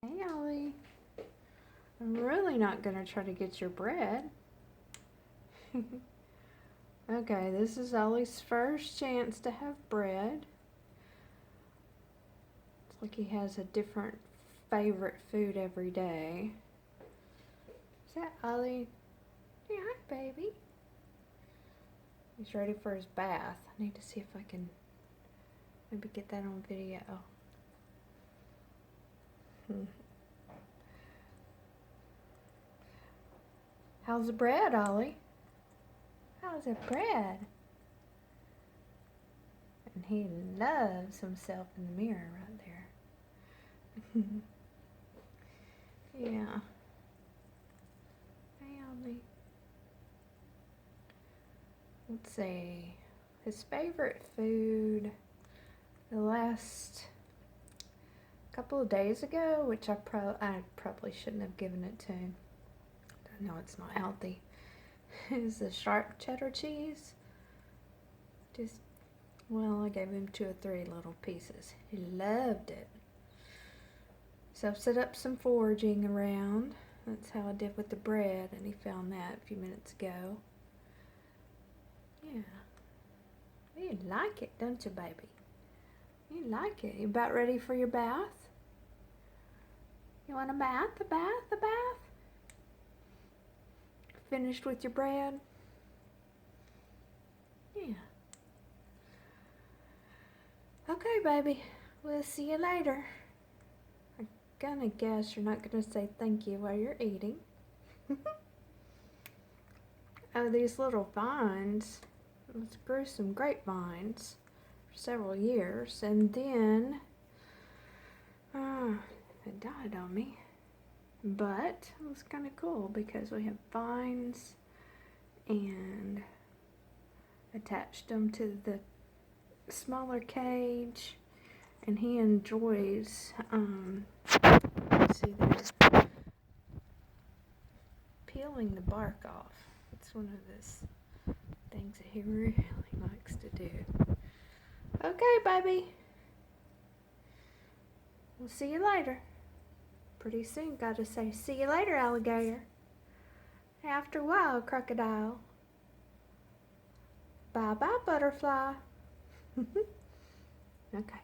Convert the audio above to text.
Hey, Ollie. I'm really not going to try to get your bread. Okay, this is Ollie's first chance to have bread. It's like he has a different favorite food every day. Is that Ollie? Yeah, hi, baby. He's ready for his bath. I need to see if I can maybe get that on video. How's the bread, Ollie? How's the bread? And he loves himself in the mirror right there. Yeah. Hey, Ollie. Let's see. His favorite food the last couple of days ago, which I probably shouldn't have given it to him. I know it's not healthy. Is the sharp cheddar cheese. Well, I gave him 2 or 3 little pieces. He loved it. So I've set up some foraging around. That's how I did with the bread, and he found that a few minutes ago. Yeah. You like it, don't you, baby? You like it. You about ready for your bath? You want a bath? A bath? A bath? Finished with your bread? Yeah. Okay, baby. We'll see you later. I'm gonna guess you're not gonna say thank you while you're eating. Oh, these little vines. Let's grew some grapevines for several years, and then it died on me. But it was kind of cool because we have vines and attached them to the smaller cage, and he enjoys let's see there, peeling the bark off. It's one of his things that he really likes to do. Okay, baby, we'll see you later. Pretty soon, gotta say see you later, alligator. After a while, crocodile. Bye bye, butterfly. Okay.